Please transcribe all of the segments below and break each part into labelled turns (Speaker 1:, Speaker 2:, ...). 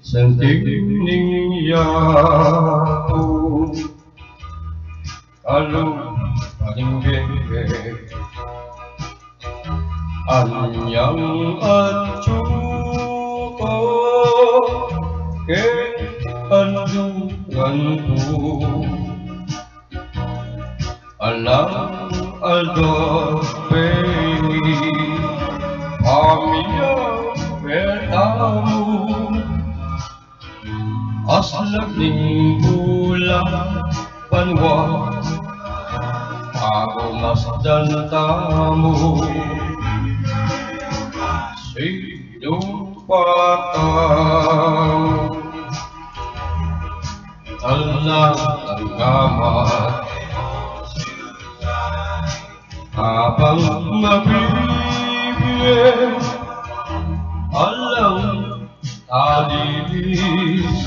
Speaker 1: Santing ninyaw Alung palinggay Anyang at syuko Kay andungan ko Alang aldo pengi Pamilya bertamu Aslak ning bulan panwa Ako masdan tamu Sino patang Alang ang gamat Habang mabibigyan Alang alilis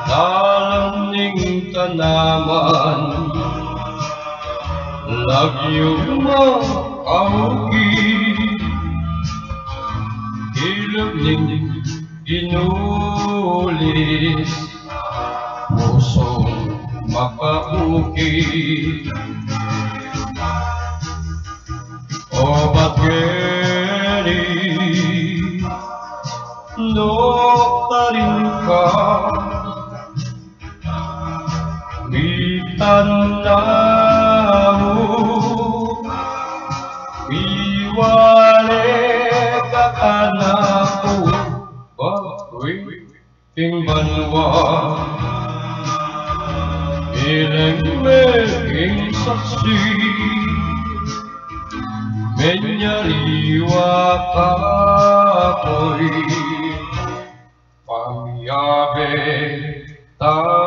Speaker 1: Dalam ning tanaman Lagyong makaugi Ilog ning inulis Pusong makauki Obat geni Doktarin ka Itanamu Iwale ka anakku Bakoy king banwa Ileng meging saksi Menyaliwa kapoy Pangyabe ta